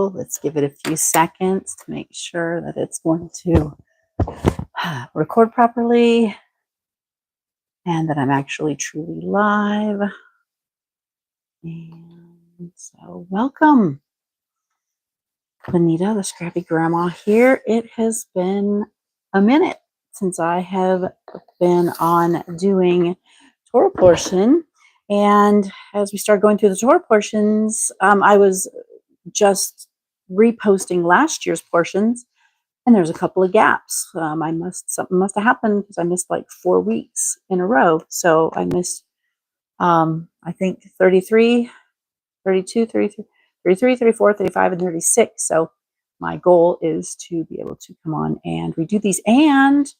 Let's give it a few seconds to make sure that it's going to record properly and that I'm actually truly live. And so welcome, Juanita, the scrappy grandma here. It has been a minute since I have been on doing Torah portion. And as we start going through the Torah portions, I was just reposting last year's portions, and there's a couple of gaps. Something must have happened because I missed like 4 weeks in a row. So I missed, I think 33, 32, 33, 33, 34, 35, and 36. So my goal is to be able to come on and redo these. And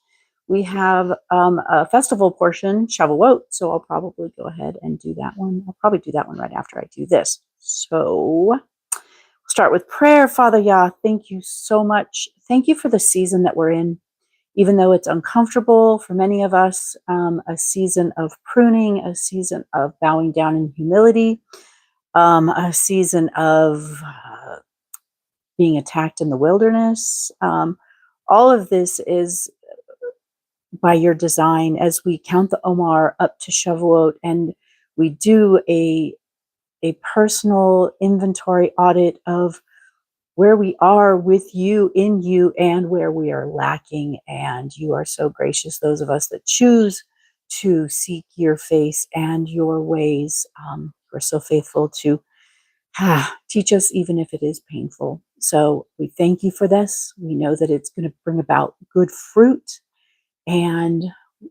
we have a festival portion, Shavuot. So I'll probably go ahead and do that one. I'll probably do that one right after I do this. So start with prayer. Father Yah, thank you so much. Thank you for the season that we're in, even though it's uncomfortable for many of us, a season of pruning, a season of bowing down in humility, a season of being attacked in the wilderness. All of this is by your design as we count the Omar up to Shavuot, and we do a personal inventory audit of where we are with you, in you, and where we are lacking. And you are so gracious, those of us that choose to seek your face and your ways. We're so faithful to teach us, even if it is painful. So we thank you for this. We know that it's going to bring about good fruit. And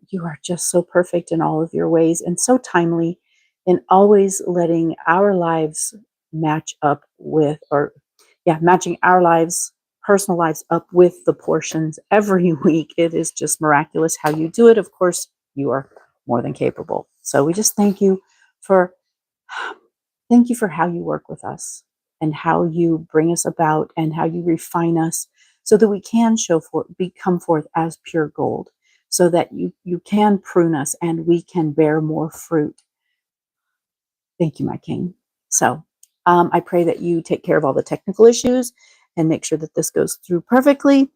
you are just so perfect in all of your ways and so timely in always letting our lives match up with, matching our lives, personal lives up with the portions every week. It is just miraculous how you do it. Of course, you are more than capable. So we just thank you for how you work with us and how you bring us about and how you refine us so that we can come forth as pure gold, so that you can prune us and we can bear more fruit. Thank you, my King. So I pray that you take care of all the technical issues and make sure that this goes through perfectly,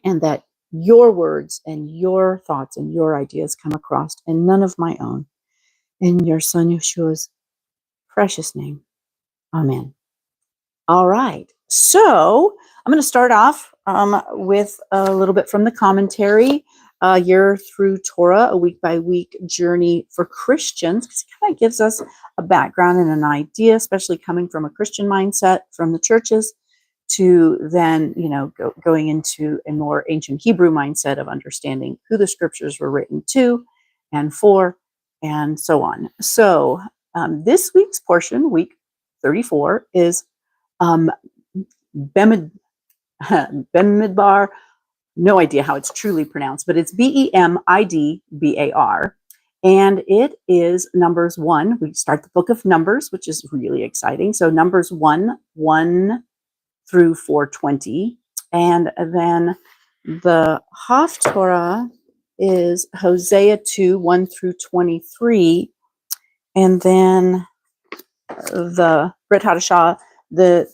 and that your words and your thoughts and your ideas come across, and none of my own. In your Son Yeshua's precious name. Amen. All right. So I'm going to start off with a little bit from the commentary. Year through Torah, a week-by-week journey for Christians, because it kind of gives us a background and an idea, especially coming from a Christian mindset from the churches, to then, going into a more ancient Hebrew mindset of understanding who the scriptures were written to and for, and so on. So this week's portion, week 34, is Bamidbar. No idea how it's truly pronounced, but it's Bemidbar. And it is Numbers 1. We start the book of Numbers, which is really exciting. So Numbers 1 through 420. And then the Haftorah is Hosea 2, 1 through 23. And then the Brit Hadashah, the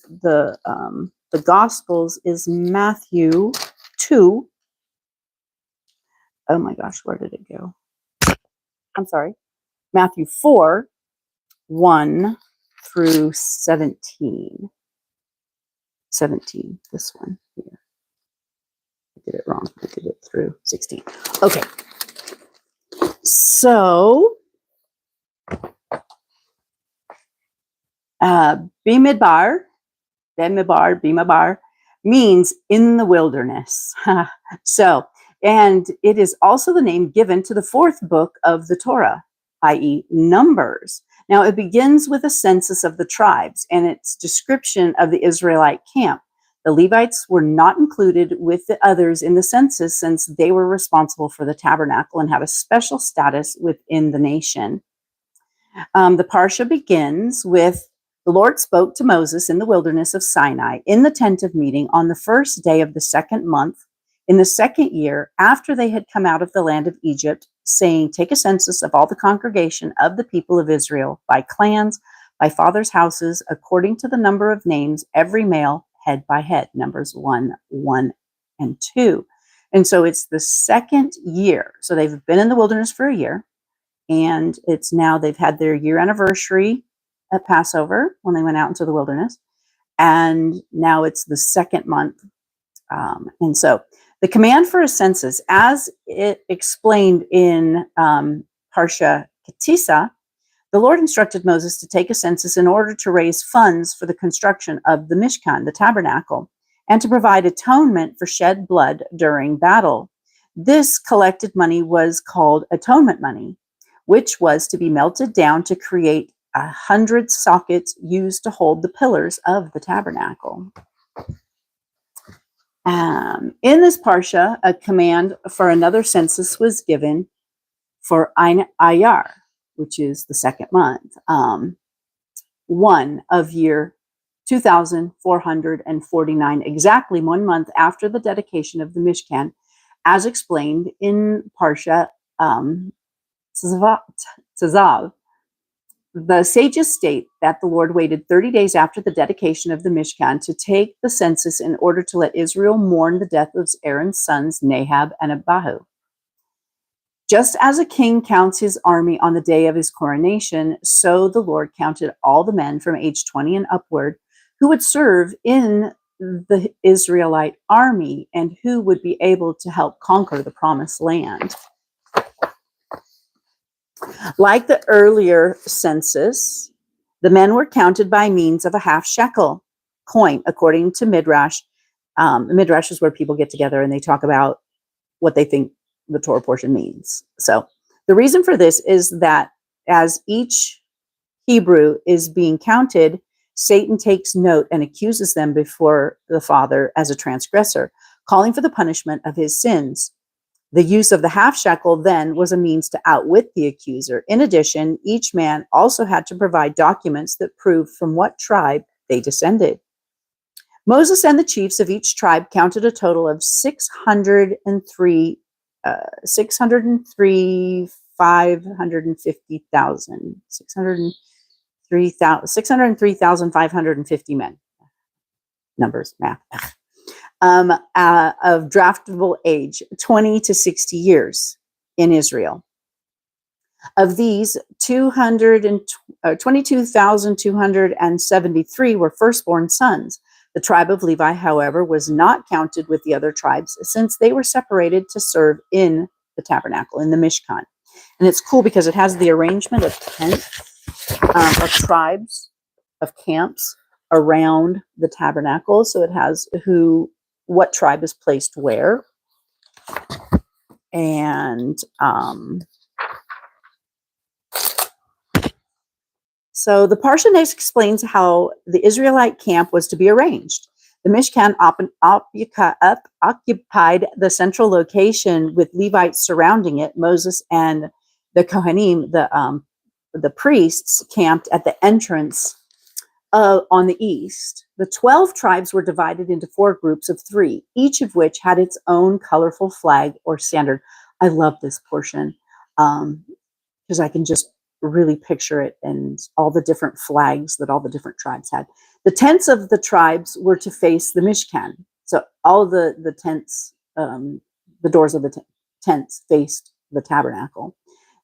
Gospels is Matthew 2. Oh my gosh, where did it go? I'm sorry. Matthew 4, 1 through 17. 17, this one here. I did it wrong. I did it through 16. Okay. So, Bamidbar means in the wilderness. So, and it is also the name given to the fourth book of the Torah, i.e. Numbers. Now, it begins with a census of the tribes and its description of the Israelite camp. The Levites were not included with the others in the census, since they were responsible for the tabernacle and had a special status within the nation. The Parsha begins with, the Lord spoke to Moses in the wilderness of Sinai in the tent of meeting on the first day of the second month, in the second year after they had come out of the land of Egypt, saying, take a census of all the congregation of the people of Israel by clans, by fathers' houses, according to the number of names, every male, head by head. Numbers 1, 1, and 2. And so it's the second year. So they've been in the wilderness for a year, and it's now they've had their year anniversary at Passover when they went out into the wilderness. And now it's the second month. And so the command for a census, as it explained in Parsha Kitisa, the Lord instructed Moses to take a census in order to raise funds for the construction of the Mishkan, the tabernacle, and to provide atonement for shed blood during battle. This collected money was called atonement money, which was to be melted down to create 100 sockets used to hold the pillars of the tabernacle. In this parsha, a command for another census was given for Ayar, which is the second month, 1 of year 2449, exactly 1 month after the dedication of the Mishkan, as explained in Parsha Tzav. The sages state that the Lord waited 30 days after the dedication of the Mishkan to take the census in order to let Israel mourn the death of Aaron's sons, Nahab and Abihu. Just as a king counts his army on the day of his coronation, so the Lord counted all the men from age 20 and upward who would serve in the Israelite army and who would be able to help conquer the promised land. Like the earlier census, the men were counted by means of a half shekel coin, according to Midrash. Midrash is where people get together and they talk about what they think the Torah portion means. So the reason for this is that as each Hebrew is being counted, Satan takes note and accuses them before the Father as a transgressor, calling for the punishment of his sins. The use of the half shekel then was a means to outwit the accuser. In addition, each man also had to provide documents that proved from what tribe they descended. Moses and the chiefs of each tribe counted a total of 603,550 men. Numbers, math. Of draftable age, 20 to 60 years in Israel. Of these, 22,273 were firstborn sons. The tribe of Levi, however, was not counted with the other tribes since they were separated to serve in the tabernacle, in the Mishkan. And it's cool because it has the arrangement of tents, of tribes, of camps around the tabernacle. So it has what tribe is placed where. And so the Parsha next explains how the Israelite camp was to be arranged. The Mishkan occupied the central location with Levites surrounding it. Moses and the Kohanim, the priests, camped at the entrance on the east. The 12 tribes were divided into 4 groups of 3, each of which had its own colorful flag or standard. I love this portion because I can just really picture it and all the different flags that all the different tribes had. The tents of the tribes were to face the Mishkan. So all the tents, the doors of the tents faced the tabernacle.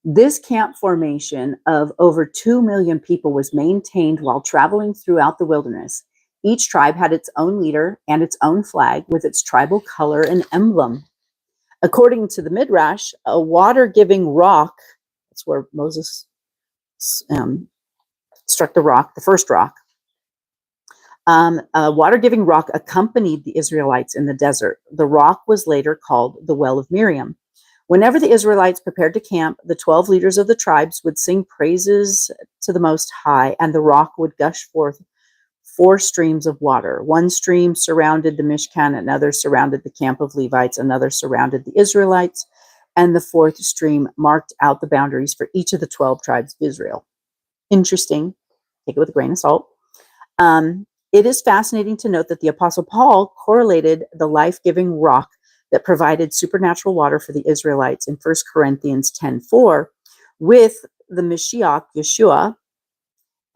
This camp formation of over 2 million people was maintained while traveling throughout the wilderness. Each tribe had its own leader and its own flag with its tribal color and emblem. According to the Midrash, a water-giving rock, that's where Moses struck the rock, the first rock. A water-giving rock accompanied the Israelites in the desert. The rock was later called the Well of Miriam. Whenever the Israelites prepared to camp, the 12 leaders of the tribes would sing praises to the Most High, and the rock would gush forth 4 streams of water. 1 stream surrounded the Mishkan, another surrounded the camp of Levites, another surrounded the Israelites, and the 4th stream marked out the boundaries for each of the 12 tribes of Israel. Interesting. Take it with a grain of salt. It is fascinating to note that the Apostle Paul correlated the life-giving rock that provided supernatural water for the Israelites in 1 Corinthians 10:4 with the Mashiach, Yeshua,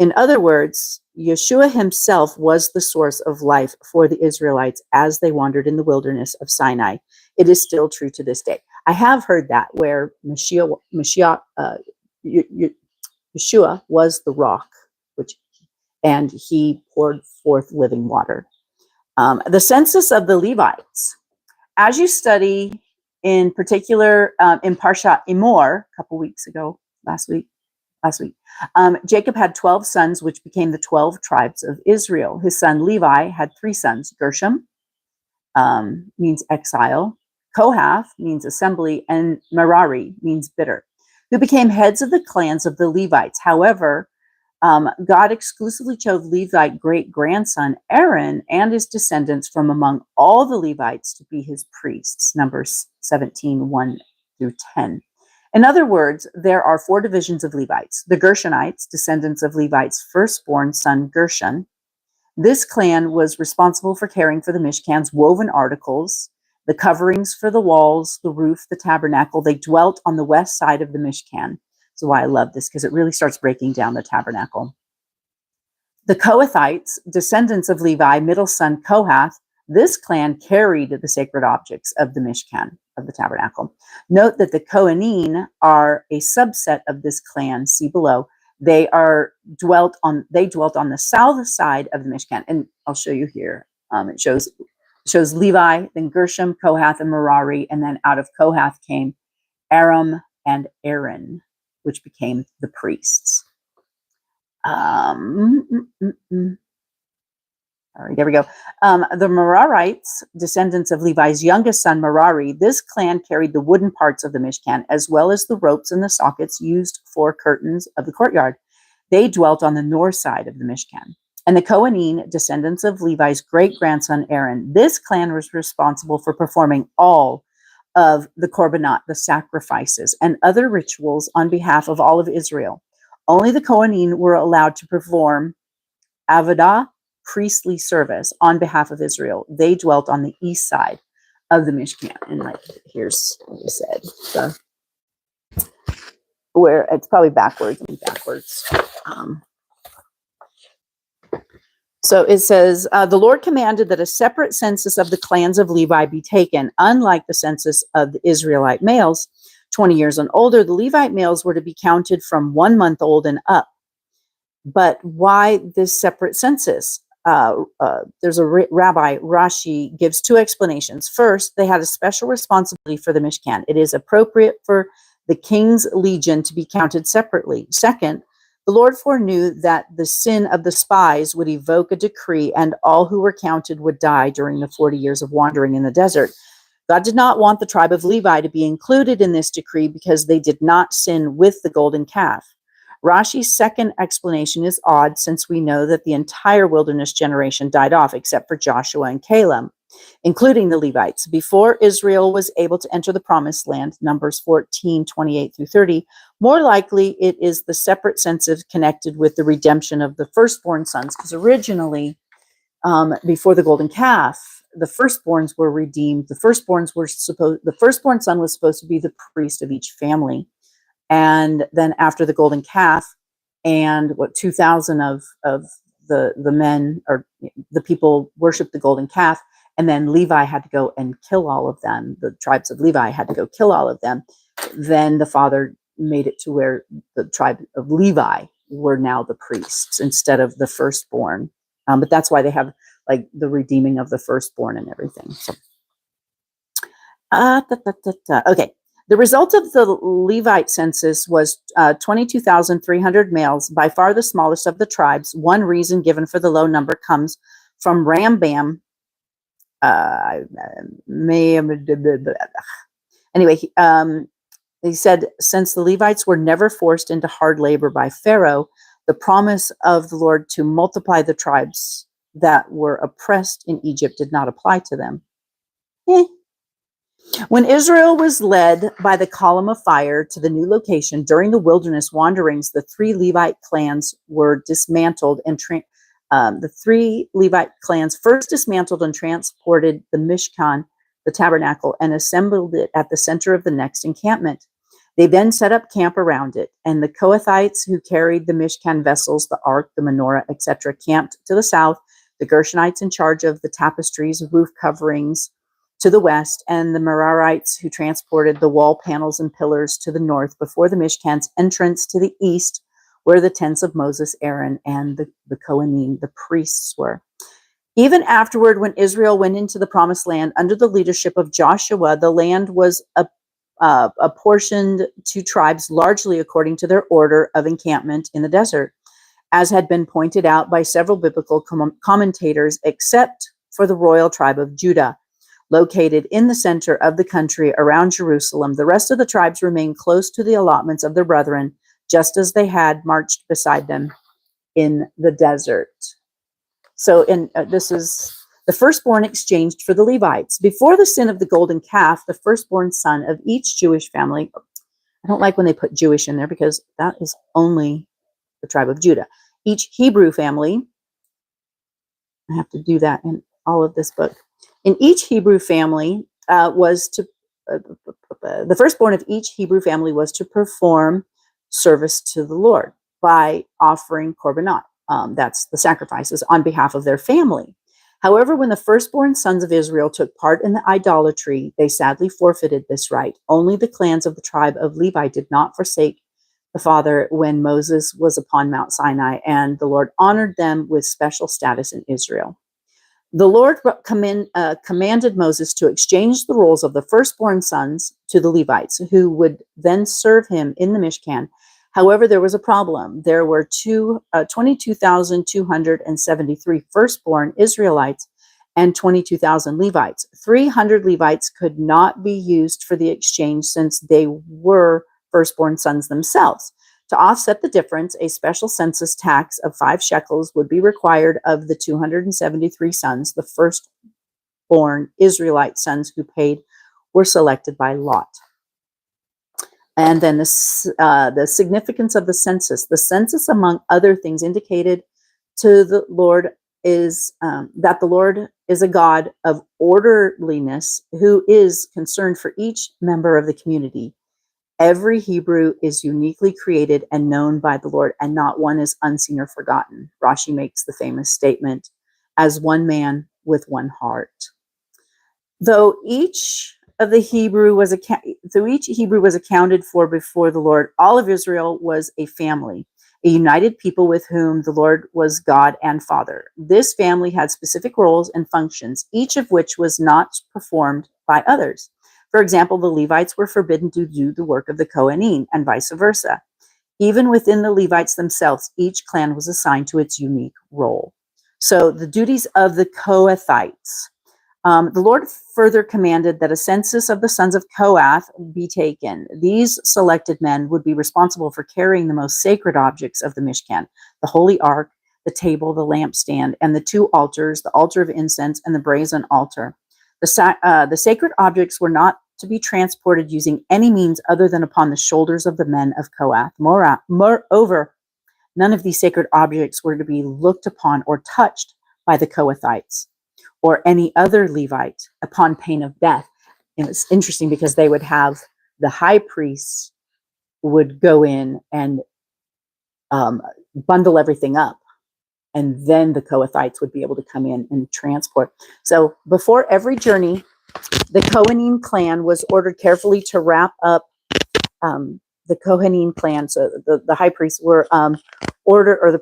In other words, Yahusha himself was the source of life for the Israelites as they wandered in the wilderness of Sinai. It is still true to this day. I have heard that where Yeshua was the rock, and he poured forth living water. The census of the Levites. As you study, in particular, in Parshat Emor, a couple weeks ago, last week, Jacob had 12 sons, which became the 12 tribes of Israel. His son Levi had 3 sons. Gershom means exile. Kohath means assembly, and Merari means bitter, who became heads of the clans of the Levites. However, God exclusively chose Levite great-grandson Aaron and his descendants from among all the Levites to be his priests, Numbers 17, 1 through 10. In other words, there are 4 divisions of Levites. The Gershonites, descendants of Levi's firstborn son Gershon. This clan was responsible for caring for the Mishkan's woven articles, the coverings for the walls, the roof, the tabernacle. They dwelt on the west side of the Mishkan. That's why I love this, because it really starts breaking down the tabernacle. The Kohathites, descendants of Levi, middle son Kohath, this clan carried the sacred objects of the Mishkan, of the tabernacle. Note that the Kohanim are a subset of this clan. See below. They dwelt on the south side of the Mishkan, and I'll show you here. It shows Levi, then Gershom, Kohath, and Merari, and then out of Kohath came Aram and Aaron, which became the priests. All right, there we go. The Merarites, descendants of Levi's youngest son Merari, this clan carried the wooden parts of the Mishkan, as well as the ropes and the sockets used for curtains of the courtyard. They dwelt on the north side of the Mishkan. And the Kohanim, descendants of Levi's great-grandson Aaron, this clan was responsible for performing all of the korbanot, the sacrifices, and other rituals on behalf of all of Israel. Only the Kohanim were allowed to perform avodah, priestly service, on behalf of Israel. They dwelt on the east side of the Mishkan. And here's what you said. Where it's probably backwards. So it says, the Lord commanded that a separate census of the clans of Levi be taken. Unlike the census of the Israelite males, 20 years and older, the Levite males were to be counted from 1 month old and up. But why this separate census? There's a rabbi, Rashi, gives 2 explanations. First, they had a special responsibility for the Mishkan. It is appropriate for the king's legion to be counted separately. Second, the Lord foreknew that the sin of the spies would evoke a decree, and all who were counted would die during the 40 years of wandering in the desert. God did not want the tribe of Levi to be included in this decree because they did not sin with the golden calf. Rashi's second explanation is odd, since we know that the entire wilderness generation died off except for Joshua and Caleb, including the Levites. Before Israel was able to enter the promised land, Numbers 14, 28 through 30, more likely it is the separate census connected with the redemption of the firstborn sons, because originally, before the golden calf, the firstborns were redeemed. The firstborn son was supposed to be the priest of each family. And then after the golden calf, and 2,000 of the men, or the people, worshiped the golden calf, and then Levi had to go and kill all of them. The tribes of Levi had to go kill all of them. Then the Father made it to where the tribe of Levi were now the priests instead of the firstborn. But that's why they have like the redeeming of the firstborn and everything. So, okay. The result of the Levite census was 22,300 males, by far the smallest of the tribes. One reason given for the low number comes from Rambam. Anyway, he said, since the Levites were never forced into hard labor by Pharaoh, the promise of the Lord to multiply the tribes that were oppressed in Egypt did not apply to them. When Israel was led by the column of fire to the new location during the wilderness wanderings, the 3 Levite clans were dismantled, and the 3 Levite clans first dismantled and transported the Mishkan, the tabernacle, and assembled it at the center of the next encampment. They then set up camp around it, and the Kohathites who carried the Mishkan vessels, the ark, the menorah, etc., camped to the south, the Gershonites in charge of the tapestries, roof coverings to the west, and the Merarites who transported the wall panels and pillars to the north before the Mishkan's entrance to the east, where the tents of Moses, Aaron, and the Kohanim, the priests, were. Even afterward, when Israel went into the promised land under the leadership of Joshua, the land was apportioned to tribes largely according to their order of encampment in the desert, as had been pointed out by several biblical commentators, except for the royal tribe of Judah, located in the center of the country around Jerusalem. The rest of the tribes remained close to the allotments of their brethren, just as they had marched beside them in the desert. So this is the firstborn exchanged for the Levites. Before the sin of the golden calf, the firstborn son of each Jewish family, I don't like when they put Jewish in there because that is only the tribe of Judah. Each Hebrew family, I have to do that in all of this book. In each Hebrew family the firstborn of each Hebrew family was to perform service to the Lord by offering korbanot. That's the sacrifices on behalf of their family. However, when the firstborn sons of Israel took part in the idolatry, they sadly forfeited this right. Only the clans of the tribe of Levi did not forsake the father when Moses was upon Mount Sinai, and the Lord honored them with special status in Israel. The Lord commanded Moses to exchange the roles of the firstborn sons to the Levites, who would then serve him in the Mishkan. However, there was a problem. There were 22,273 firstborn Israelites and 22,000 Levites. 300 Levites could not be used for the exchange since they were firstborn sons themselves. To offset the difference, a special census tax of 5 shekels would be required of the 273 sons. The firstborn Israelite sons who paid were selected by lot. And then the significance of the census. The census, among other things, indicated to the Lord is that the Lord is a God of orderliness who is concerned for each member of the community. Every Hebrew is uniquely created and known by the Lord, and not one is unseen or forgotten. Rashi makes the famous statement, as one man with one heart. Though each Hebrew was accounted for before the Lord, all of Israel was a family, a united people with whom the Lord was God and Father. This family had specific roles and functions, each of which was not performed by others. For example, the Levites were forbidden to do the work of the Kohanim, and vice versa. Even within the Levites themselves, each clan was assigned to its unique role. So the duties of the Kohathites. The Lord further commanded that a census of the sons of Kohath be taken. These selected men would be responsible for carrying the most sacred objects of the Mishkan, the holy ark, the table, the lampstand, and the 2 altars, the altar of incense and the brazen altar. The sacred objects were not to be transported using any means other than upon the shoulders of the men of Kohath. Moreover, none of these sacred objects were to be looked upon or touched by the Kohathites or any other Levite upon pain of death. And it's interesting because they would have the high priests would go in and bundle everything up, and then the Kohathites would be able to come in and transport. So before every journey, the Kohanim clan was ordered carefully to wrap up the Kohanim clan. So the high priests were the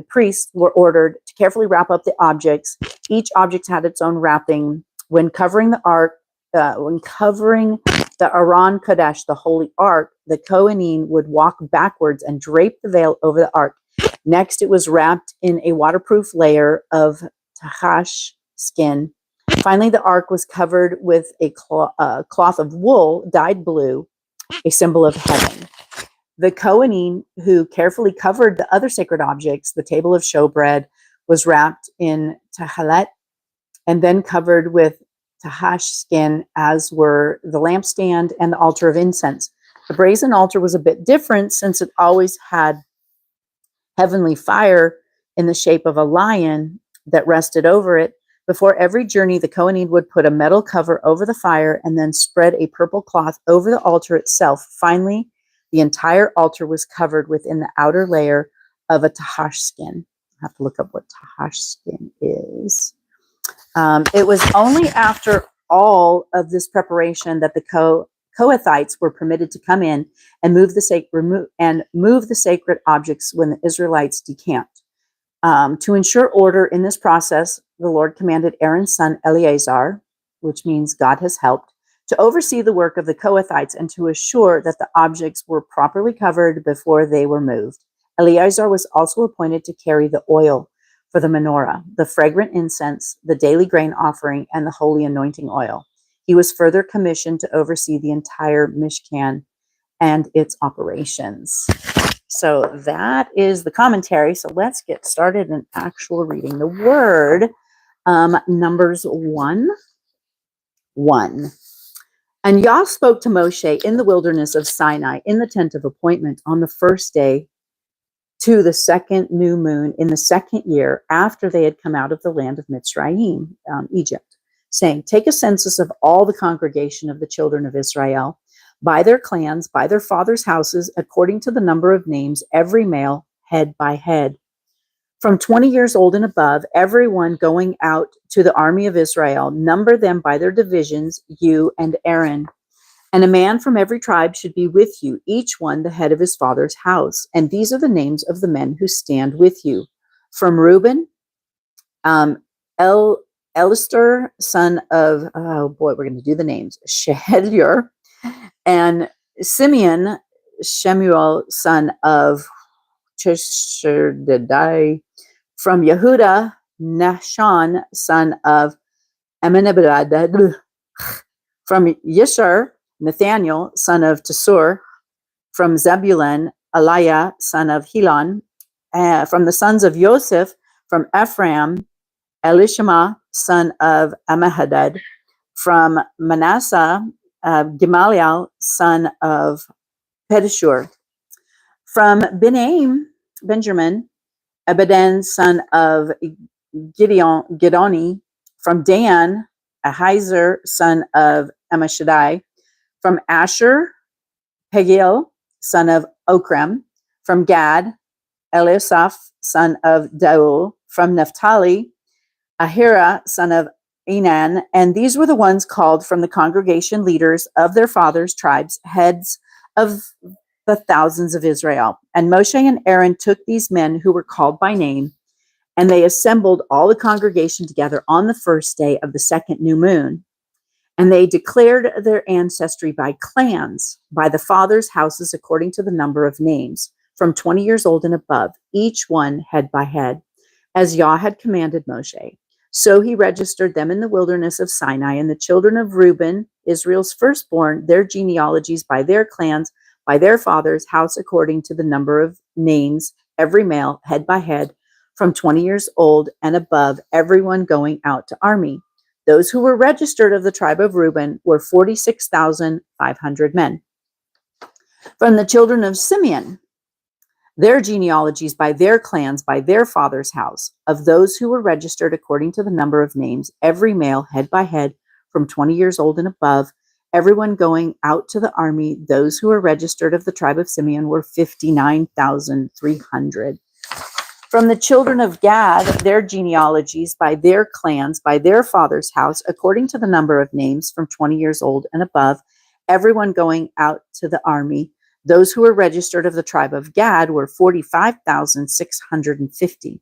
priests were ordered to carefully wrap up the objects. Each object had its own wrapping. When covering the ark, when covering the Aron Kodesh, the holy ark, the Kohanim would walk backwards and drape the veil over the ark. Next, it was wrapped in a waterproof layer of tahash skin. Finally, the ark was covered with a cloth of wool dyed blue, a symbol of heaven. The Kohanim, who carefully covered the other sacred objects, the table of showbread, was wrapped in tahalet and then covered with tahash skin, as were the lampstand and the altar of incense. The brazen altar was a bit different since it always had heavenly fire in the shape of a lion that rested over it. Before every journey, the Kohanim would put a metal cover over the fire and then spread a purple cloth over the altar itself. Finally, the entire altar was covered within the outer layer of a tahash skin. I have to look up what tahash skin is. It was only after all of this preparation that the Kohathites were permitted to come in and move the sacred objects when the Israelites decamped. To ensure order in this process, the Lord commanded Aaron's son Eleazar, which means God has helped, to oversee the work of the Kohathites and to assure that the objects were properly covered before they were moved. Eleazar was also appointed to carry the oil for the menorah, the fragrant incense, the daily grain offering, and the holy anointing oil. He was further commissioned to oversee the entire Mishkan and its operations. So that is the commentary. So let's get started in actual reading the word. Numbers 1:1. And Yah spoke to Moshe in the wilderness of Sinai in the tent of appointment on the first day to the second new moon in the second year after they had come out of the land of Mitzrayim, Egypt, saying, take a census of all the congregation of the children of Israel, by their clans, by their fathers' houses, according to the number of names, every male, head by head. From 20 years old and above, everyone going out to the army of Israel, number them by their divisions, you and Aaron. And a man from every tribe should be with you, each one the head of his father's house. And these are the names of the men who stand with you. From Reuben, Elister, son of, oh boy, we're going to do the names, Shehedyur, and Simeon, Shemuel, son of Chesherdai. From Yehuda, Nahshon, son of Amminadab. From Yishar, Nathaniel, son of Tesur. From Zebulun, Eliah, son of Helon. From the sons of Joseph, from Ephraim, Elishama, son of Ammihadad. From Manasseh, Gamaliel, son of Pedashur. From Benjamin, Abidan, son of Gidoni. From Dan, Ahiezer, son of Ammishaddai. From Asher, Pagiel, son of Okram. From Gad, Eliasaph, son of Daul. From Naphtali, Ahira, son of Enan. And these were the ones called from the congregation leaders of their fathers' tribes, heads of the thousands of Israel. And Moshe and Aaron took these men who were called by name, and they assembled all the congregation together on the first day of the second new moon. And they declared their ancestry by clans, by the fathers' houses, according to the number of names, from 20 years old and above, each one head by head, as Yah had commanded Moshe. So he registered them in the wilderness of Sinai, and the children of Reuben, Israel's firstborn, their genealogies by their clans, by their fathers' house, according to the number of names, every male, head by head, from 20 years old and above, everyone going out to army. Those who were registered of the tribe of Reuben were 46,500 men. From the children of Simeon, their genealogies by their clans, by their father's house, of those who were registered according to the number of names, every male, head by head, from 20 years old and above, everyone going out to the army. Those who were registered of the tribe of Simeon were 59,300. From the children of Gad, their genealogies by their clans, by their father's house, according to the number of names, from 20 years old and above, everyone going out to the army. Those who were registered of the tribe of Gad were 45,650.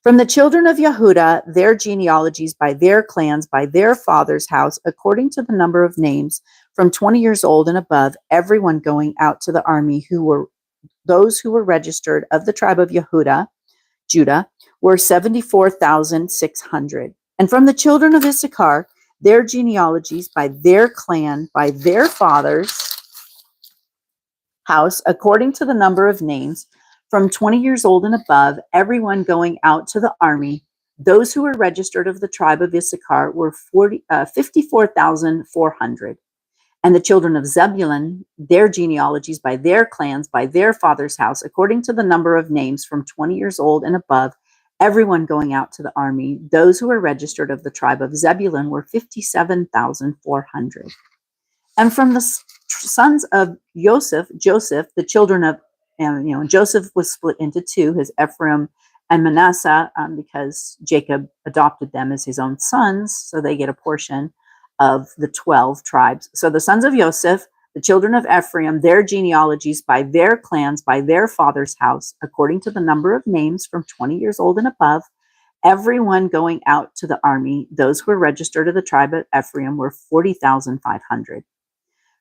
From the children of Yehuda, their genealogies by their clans, by their father's house, according to the number of names, from 20 years old and above, everyone going out to the army, those who were registered of the tribe of Yehuda, Judah, were 74,600. And from the children of Issachar, their genealogies by their clan, by their father's house, according to the number of names, from 20 years old and above, everyone going out to the army, those who were registered of the tribe of Issachar were 54,400. And the children of Zebulun, their genealogies by their clans, by their father's house, according to the number of names, from 20 years old and above, everyone going out to the army. Those who were registered of the tribe of Zebulun were 57,400. And from the sons of Joseph, the children of, and Joseph was split into two, his Ephraim and Manasseh, because Jacob adopted them as his own sons, so they get a portion of the 12 tribes. So the sons of Joseph, the children of Ephraim, their genealogies by their clans, by their father's house, according to the number of names from 20 years old and above, everyone going out to the army. Those who were registered of the tribe of Ephraim were 40,500.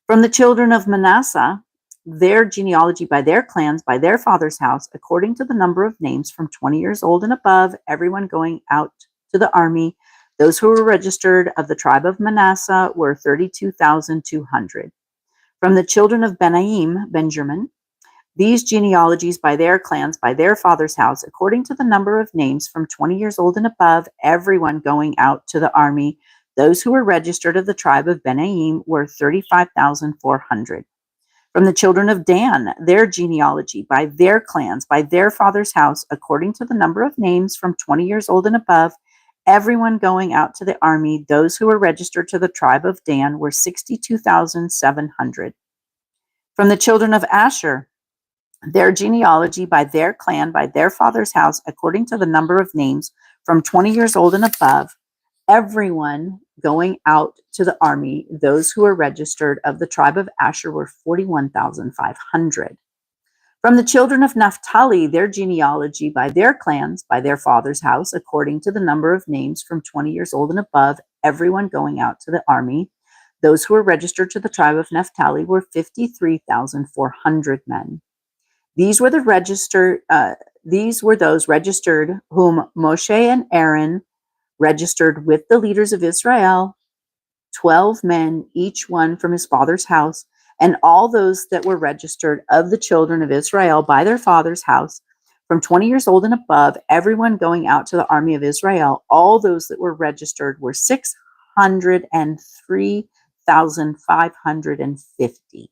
From the children of Manasseh, their genealogy by their clans, by their father's house, according to the number of names from 20 years old and above, everyone going out to the army. Those who were registered of the tribe of Manasseh were 32,200. From the children of Benjamin, these genealogies by their clans, by their father's house, according to the number of names from 20 years old and above, everyone going out to the army. Those who were registered of the tribe of Benjamin were 35,400. From the children of Dan, their genealogy by their clans, by their father's house, according to the number of names from 20 years old and above, everyone going out to the army. Those who were registered to the tribe of Dan were 62,700. From the children of Asher, their genealogy by their clan, by their father's house, according to the number of names from 20 years old and above, everyone going out to the army. Those who were registered of the tribe of Asher were 41,500. From the children of Naphtali, their genealogy by their clans, by their father's house, according to the number of names from 20 years old and above, everyone going out to the army. Those who were registered to the tribe of Naphtali were 53,400 men. These were those registered whom Moshe and Aaron registered with the leaders of Israel, 12 men, each one from his father's house, and all those that were registered of the children of Israel by their father's house, from 20 years old and above, everyone going out to the army of Israel. All those that were registered were 603,550.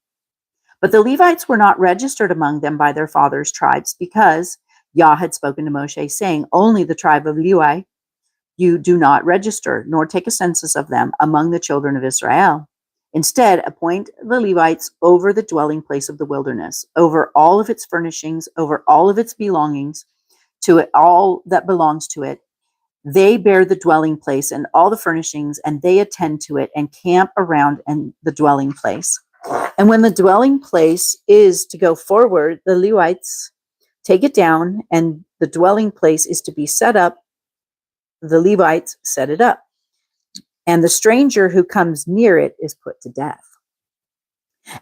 But the Levites were not registered among them by their fathers' tribes, because Yah had spoken to Moshe, saying, only the tribe of Levi you do not register, nor take a census of them among the children of Israel. Instead, appoint the Levites over the dwelling place of the wilderness, over all of its furnishings, over all of its belongings, to it, all that belongs to it. They bear the dwelling place and all the furnishings, and they attend to it and camp around in the dwelling place. And when the dwelling place is to go forward, the Levites take it down, and the dwelling place is to be set up. The Levites set it up, and the stranger who comes near it is put to death.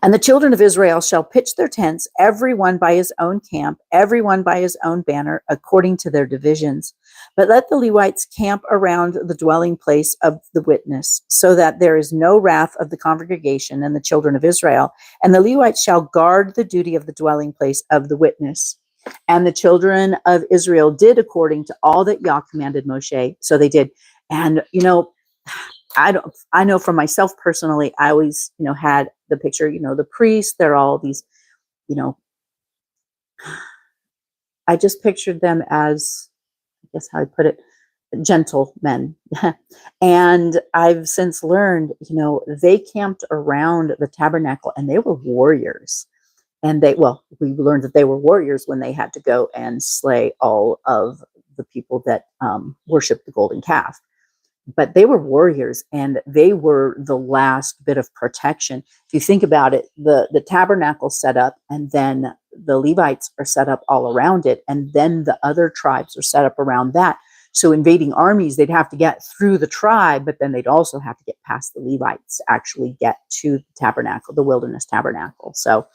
And the children of Israel shall pitch their tents, every one by his own camp, every one by his own banner, according to their divisions. But let the Levites camp around the dwelling place of the witness, so that there is no wrath of the congregation and the children of Israel. And the Levites shall guard the duty of the dwelling place of the witness. And the children of Israel did according to all that Yah commanded Moshe. So they did. And, I know for myself personally, I always, had the picture, the priests, they're all these, I just pictured them as, I guess how I put it, gentle men. And I've since learned, they camped around the tabernacle and they were warriors. And we learned that they were warriors when they had to go and slay all of the people that worshiped the golden calf. But they were warriors, and they were the last bit of protection. If you think about it, the tabernacle set up, and then the Levites are set up all around it, and then the other tribes are set up around that. So invading armies, they'd have to get through the tribe, but then they'd also have to get past the Levites to actually get to the tabernacle, the wilderness tabernacle. So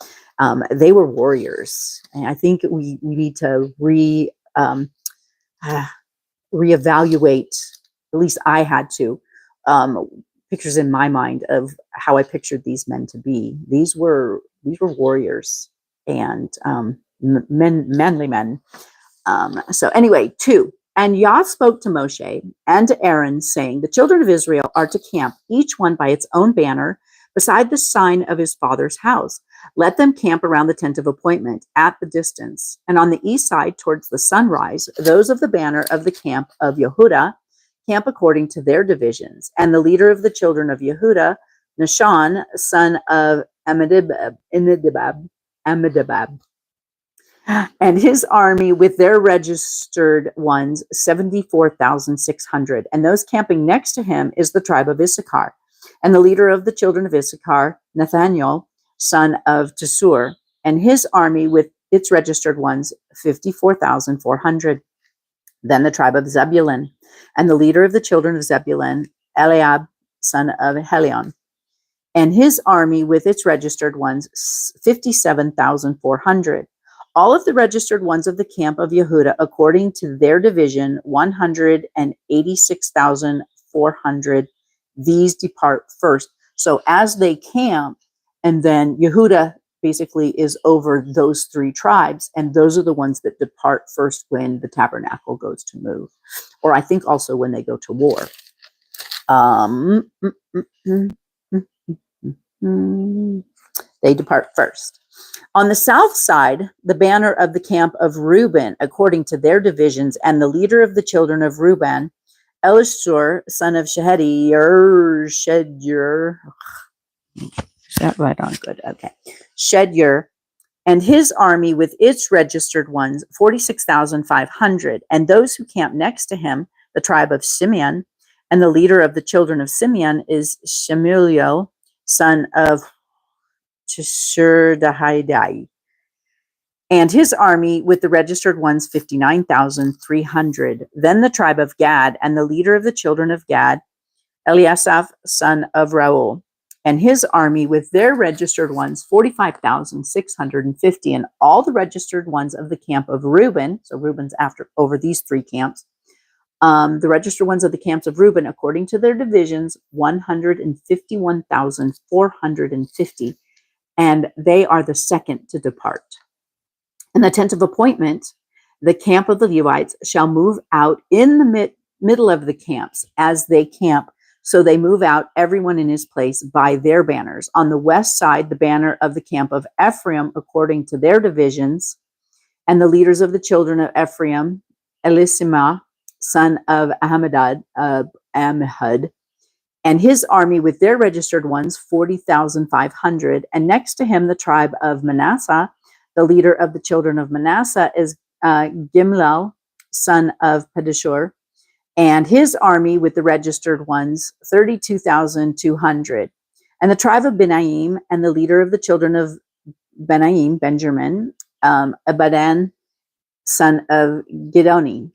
they were warriors. And I think we need to reevaluate, at least I had to, pictures in my mind of how I pictured these men to be. These were warriors and manly men. So anyway, 2. And Yah spoke to Moshe and to Aaron, saying, the children of Israel are to camp, each one by its own banner, beside the sign of his father's house. Let them camp around the tent of appointment at the distance. And on the east side, towards the sunrise, those of the banner of the camp of Yehuda camp according to their divisions. And the leader of the children of Yehuda, Nahshon, son of Amminadab, and his army with their registered ones, 74,600. And those camping next to him is the tribe of Issachar. And the leader of the children of Issachar, Nathaniel, son of Tesur, and his army with its registered ones, 54,400. Then the tribe of Zebulun, and the leader of the children of Zebulun, Eliab, son of Helion, and his army with its registered ones, 57,400. All of the registered ones of the camp of Yehuda, according to their division, 186,400. These depart first. So as they camp, and then Yehuda basically is over those three tribes, and those are the ones that depart first when the tabernacle goes to move, or I think also when they go to war. They depart first. On the south side, the banner of the camp of Reuben, according to their divisions, and the leader of the children of Reuben, Elishur, son of Shedeur, is that right on? Good. Okay. Shedeur, and his army with its registered ones, 46,500. And those who camp next to him, the tribe of Simeon, and the leader of the children of Simeon is Shemuel, son of Tishurdahidai, and his army with the registered ones, 59,300. Then the tribe of Gad, and the leader of the children of Gad, Eliasaph, son of Reuel, and his army with their registered ones, 45,650. And all the registered ones of the camp of Reuben, so Reuben's over these three camps, the registered ones of the camps of Reuben, according to their divisions, 151,450. And they are the second to depart. In the tent of appointment, the camp of the Levites shall move out in the middle of the camps as they camp. So they move out, everyone in his place, by their banners. On the west side, the banner of the camp of Ephraim, according to their divisions, and the leaders of the children of Ephraim, Elisama, son of Ammihud, and his army with their registered ones, 40,500. And next to him, the tribe of Manasseh. The leader of the children of Manasseh is Gimlal, son of Pedashur, and his army with the registered ones, 32,200. And the tribe of Benaim, and the leader of the children of Benaim, Benjamin, Abadan, son of Gidoni,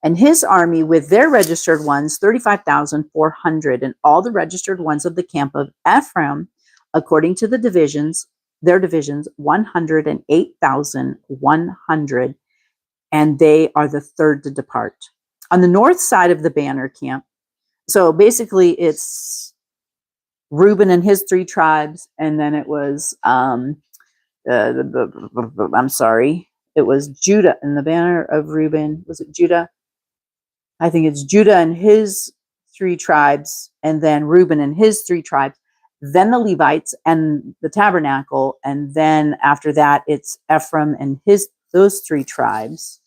and his army with their registered ones, 35,400. And all the registered ones of the camp of Ephraim, according to the divisions, their divisions, 108,100. And they are the third to depart. On the north side of the banner camp, so basically it's Reuben and his three tribes, and then it was, it was Judah and the banner of Reuben. Was it Judah? I think it's Judah and his three tribes, and then Reuben and his three tribes, then the Levites and the tabernacle, and then after that it's Ephraim and those three tribes.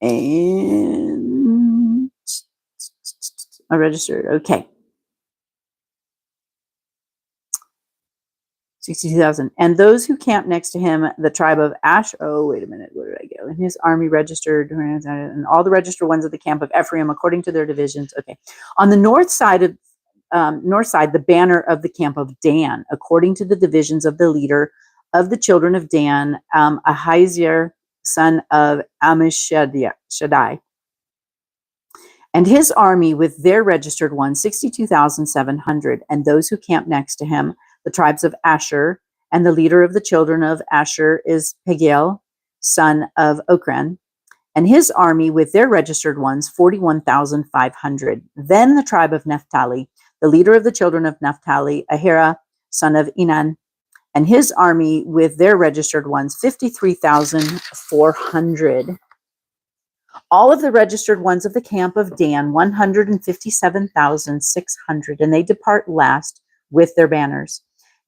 And I registered. Okay. 62,000. And those who camp next to him, the tribe of Ash. Oh, wait a minute. Where did I go? And his army registered, and all the registered ones of the camp of Ephraim, according to their divisions. Okay. On the north side, the banner of the camp of Dan, according to the divisions of the leader of the children of Dan, Ahiezer, son of Ammishaddai, and his army with their registered ones, 62,700. And those who camp next to him, the tribes of Asher, and the leader of the children of Asher is Pagiel, son of Okran, and his army with their registered ones, 41,500. Then the tribe of Naphtali, the leader of the children of Naphtali, Ahira, son of Enan, and his army with their registered ones, 53,400. All of the registered ones of the camp of Dan, 157,600, and they depart last with their banners.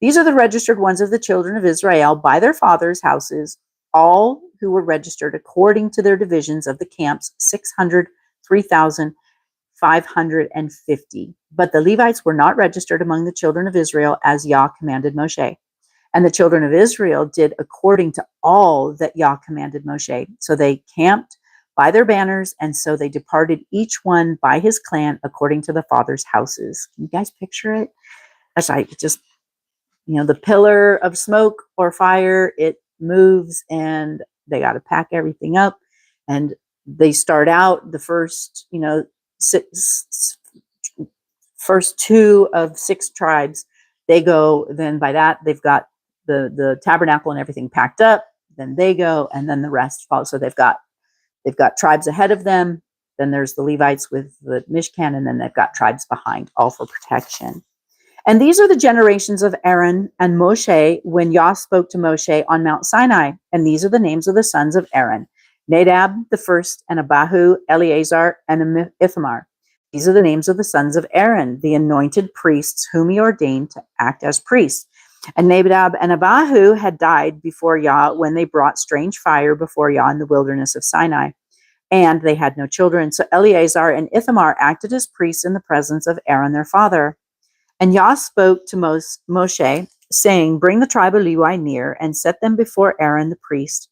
These are the registered ones of the children of Israel by their fathers' houses, all who were registered according to their divisions of the camps, 603,550. But the Levites were not registered among the children of Israel as Yah commanded Moshe. And the children of Israel did according to all that Yah commanded Moshe. So they camped by their banners, and so they departed each one by his clan according to the fathers' houses. Can you guys picture it? That's like just, the pillar of smoke or fire, it moves and they got to pack everything up. And they start out the first, first 2 of 6 tribes. They go, then by that, they've got the tabernacle and everything packed up. Then they go, and then the rest follow. So they've got tribes ahead of them. Then there's the Levites with the Mishkan, and then they've got tribes behind, all for protection. And these are the generations of Aaron and Moshe when Yah spoke to Moshe on Mount Sinai. And these are the names of the sons of Aaron: Nadab the first, and Abihu, Eleazar, and Ithamar. These are the names of the sons of Aaron, the anointed priests whom he ordained to act as priests. And Nadab and Abihu had died before Yah when they brought strange fire before Yah in the wilderness of Sinai. And they had no children. So Eleazar and Ithamar acted as priests in the presence of Aaron their father. And Yah spoke to Moshe, saying, "Bring the tribe of Levi near, and set them before Aaron the priest,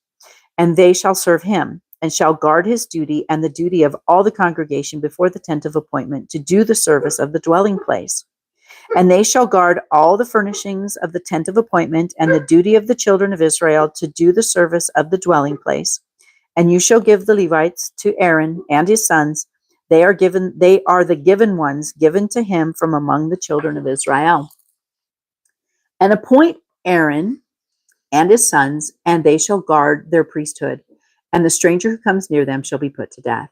and they shall serve him, and shall guard his duty and the duty of all the congregation before the tent of appointment, to do the service of the dwelling place. And they shall guard all the furnishings of the tent of appointment, and the duty of the children of Israel to do the service of the dwelling place. And you shall give the Levites to Aaron and his sons. They are the given ones given to him from among the children of Israel. And appoint Aaron and his sons, and they shall guard their priesthood. And the stranger who comes near them shall be put to death."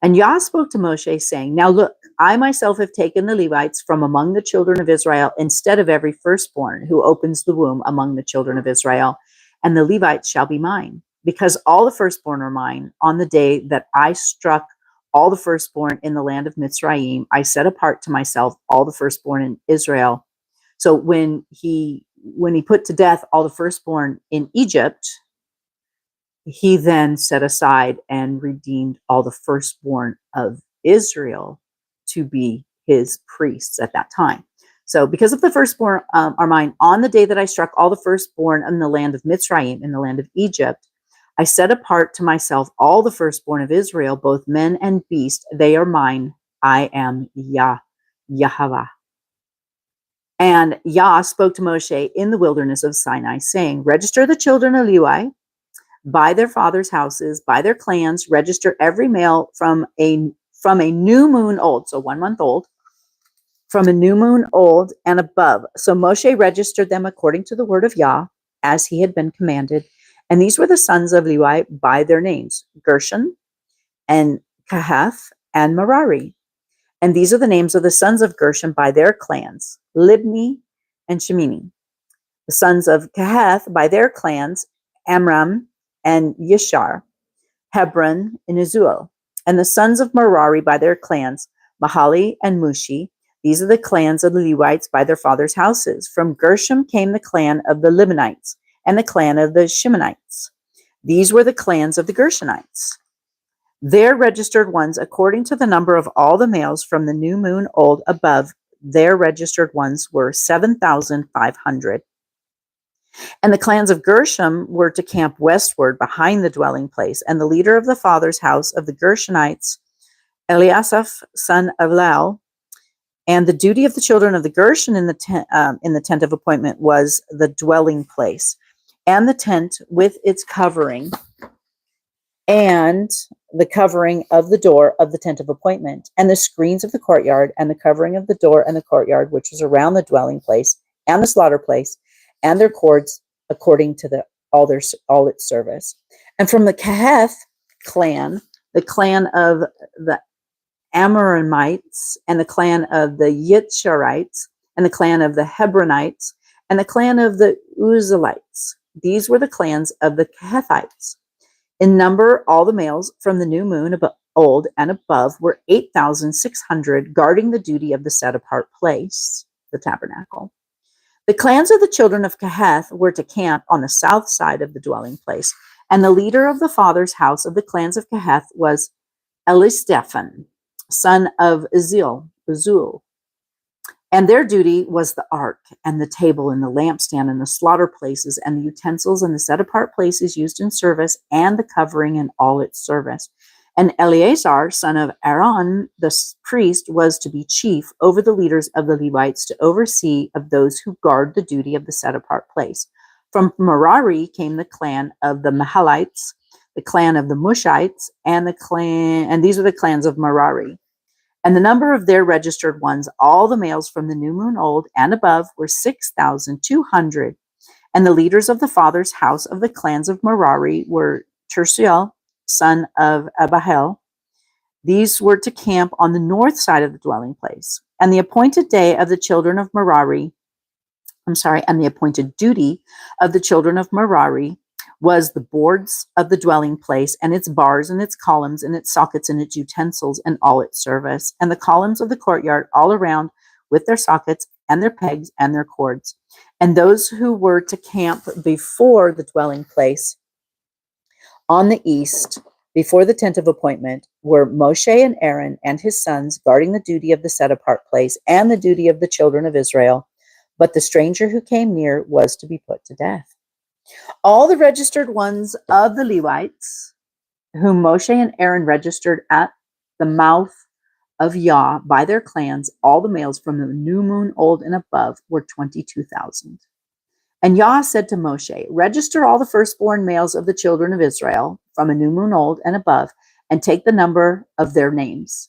And Yah spoke to Moshe, saying, "Now look, I myself have taken the Levites from among the children of Israel instead of every firstborn who opens the womb among the children of Israel. And the Levites shall be mine, because all the firstborn are mine. On the day that I struck all the firstborn in the land of Mitzrayim, I set apart to myself all the firstborn in Israel." So when he put to death all the firstborn in Egypt, he then set aside and redeemed all the firstborn of Israel to be his priests at that time. So because of the firstborn are mine, on the day that I struck all the firstborn in the land of Mitzrayim, in the land of Egypt, I set apart to myself all the firstborn of Israel, both men and beast. They are mine. I am Yah, Yahweh. And Yah spoke to Moshe in the wilderness of Sinai, saying, "Register the children of Levi by their fathers' houses, by their clans. Register every male from a new moon old," so 1 month old, "from a new moon old and above." So Moshe registered them according to the word of Yah, as he had been commanded. And these were the sons of Levi by their names: Gershon and Kahath and Merari. And these are the names of the sons of Gershon by their clans: Libni and Shemini. The sons of Kahath by their clans: Amram and Yishar, Hebron and Uzuel. And the sons of Merari by their clans: Mahali and Mushi. These are the clans of the Levites by their fathers' houses. From Gershom came the clan of the Libanites and the clan of the Shimonites. These were the clans of the Gershonites. Their registered ones, according to the number of all the males from the new moon old above, their registered ones were 7,500. And the clans of Gershom were to camp westward behind the dwelling place. And the leader of the father's house of the Gershonites, Eliasaph, son of Lael. And the duty of the children of the Gershon in the tent of appointment was the dwelling place, and the tent with its covering, and the covering of the door of the tent of appointment, and the screens of the courtyard, and the covering of the door and the courtyard, which was around the dwelling place, and the slaughter place, and their cords, according to all its service. And from the Kahath clan, the clan of the Amoramites, and the clan of the Yitzharites, and the clan of the Hebronites, and the clan of the Uzalites. These were the clans of the Kahathites. In number, all the males from the new moon old and above were 8,600, guarding the duty of the set-apart place, the tabernacle. The clans of the children of Kohath were to camp on the south side of the dwelling place, and the leader of the father's house of the clans of Kohath was Elistephan, son of Uzul. And their duty was the ark, and the table, and the lampstand, and the slaughter places, and the utensils, and the set apart places used in service, and the covering and all its service. And Eleazar, son of Aaron, the priest, was to be chief over the leaders of the Levites, to oversee of those who guard the duty of the set apart place. From Merari came the clan of the Mahalites, the clan of the Mushites, and these are the clans of Merari. And the number of their registered ones, all the males from the new moon old and above, were 6,200. And the leaders of the father's house of the clans of Merari were Tersiel, son of Abahel. These were to camp on the north side of the dwelling place. And the appointed day of the children of Merari, and the appointed duty of the children of Merari was the boards of the dwelling place, and its bars, and its columns, and its sockets, and its utensils, and all its service, and the columns of the courtyard all around with their sockets, and their pegs, and their cords. And those who were to camp before the dwelling place on the east, before the tent of appointment, were Moshe and Aaron and his sons, guarding the duty of the set apart place, and the duty of the children of Israel. But the stranger who came near was to be put to death. All the registered ones of the Levites, whom Moshe and Aaron registered at the mouth of Yah by their clans, all the males from the new moon old and above, were 22,000. And Yah said to Moshe, register all the firstborn males of the children of Israel from a new moon old and above, and take the number of their names.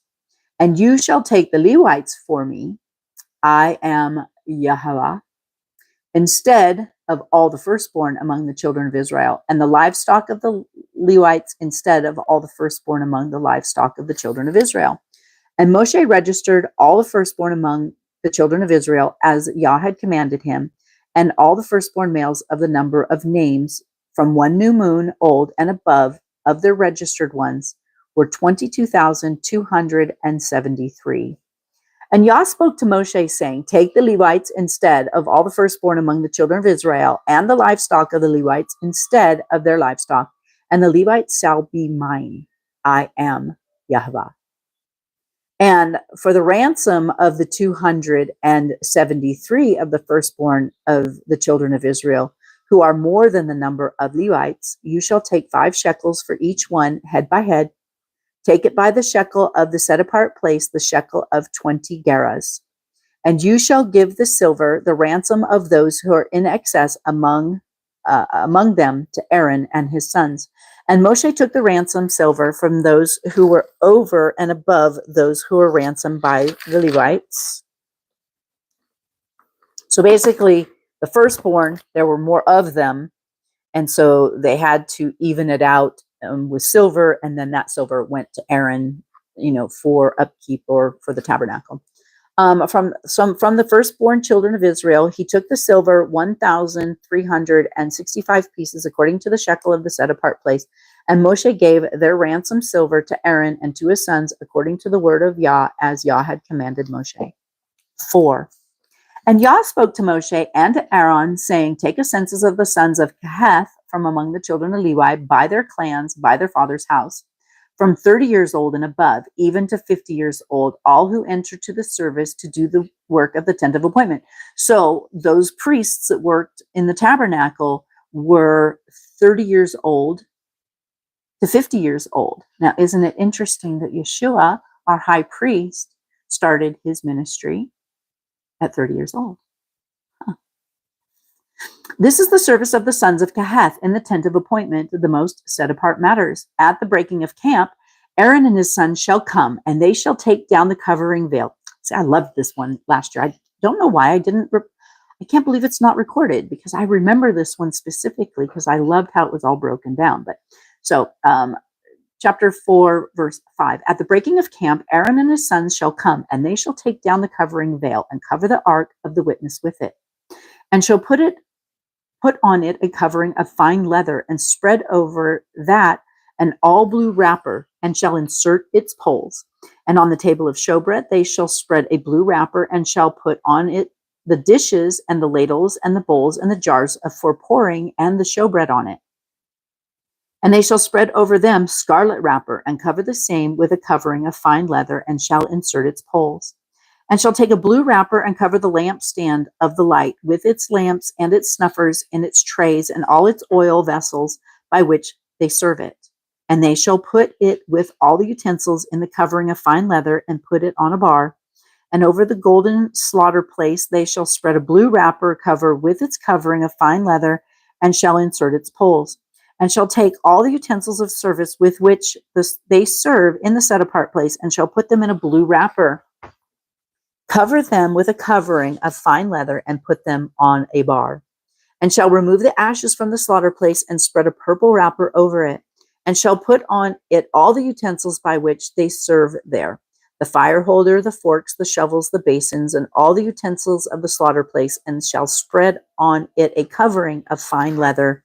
And you shall take the Levites for me. I am Yahweh, instead of all the firstborn among the children of Israel, and the livestock of the Levites instead of all the firstborn among the livestock of the children of Israel. And Moshe registered all the firstborn among the children of Israel as Yah had commanded him, and all the firstborn males of the number of names from one new moon old and above of their registered ones were 22,273. And Yah spoke to Moshe, saying, take the Levites instead of all the firstborn among the children of Israel, and the livestock of the Levites instead of their livestock, and the Levites shall be mine. I am Yahweh. And for the ransom of the 273 of the firstborn of the children of Israel, who are more than the number of Levites, you shall take 5 shekels for each one, head by head. Take it by the shekel of the set apart place, the shekel of 20 gerahs. And you shall give the silver, the ransom of those who are in excess among them, to Aaron and his sons. And Moshe took the ransom silver from those who were over and above those who were ransomed by the Levites. So basically, the firstborn, there were more of them, and so they had to even it out with silver, and then that silver went to Aaron, for upkeep or for the tabernacle. From the firstborn children of Israel, he took the silver 1,365 pieces according to the shekel of the set apart place. And Moshe gave their ransom silver to Aaron and to his sons according to the word of Yah, as Yah had commanded Moshe. 4. And Yah spoke to Moshe and to Aaron, saying, take a census of the sons of Kohath from among the children of Levi by their clans, by their father's house, from 30 years old and above, even to 50 years old, all who enter to the service to do the work of the tent of appointment. So those priests that worked in the tabernacle were 30 years old to 50 years old. Now, isn't it interesting that Yeshua, our high priest, started his ministry at 30 years old? This is the service of the sons of Kohath in the tent of appointment, the most set apart matters. At the breaking of camp, Aaron and his sons shall come, and they shall take down the covering veil. See, I loved this one last year. I don't know why I can't believe it's not recorded, because I remember this one specifically because I loved how it was all broken down. But so, chapter 4, verse 5. At the breaking of camp, Aaron and his sons shall come, and they shall take down the covering veil and cover the ark of the witness with it, and shall put on it a covering of fine leather, and spread over that an all blue wrapper, and shall insert its poles. And on the table of showbread they shall spread a blue wrapper, and shall put on it the dishes and the ladles and the bowls and the jars for pouring and the showbread on it. And they shall spread over them scarlet wrapper, and cover the same with a covering of fine leather, and shall insert its poles. And shall take a blue wrapper and cover the lampstand of the light with its lamps and its snuffers and its trays and all its oil vessels by which they serve it. And they shall put it with all the utensils in the covering of fine leather, and put it on a bar. And over the golden slaughter place they shall spread a blue wrapper cover with its covering of fine leather, and shall insert its poles. And shall take all the utensils of service with which they serve in the set apart place, and shall put them in a blue wrapper, cover them with a covering of fine leather, and put them on a bar. And shall remove the ashes from the slaughter place, and spread a purple wrapper over it, and shall put on it all the utensils by which they serve there, the fire holder, the forks, the shovels, the basins, and all the utensils of the slaughter place, and shall spread on it a covering of fine leather,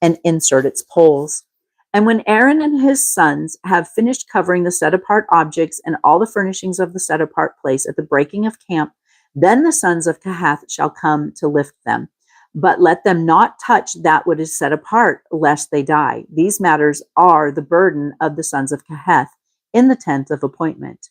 and insert its poles. And when Aaron and his sons have finished covering the set apart objects and all the furnishings of the set apart place at the breaking of camp, then the sons of Kohath shall come to lift them. But let them not touch that which is set apart, lest they die. These matters are the burden of the sons of Kohath in the tent of appointment.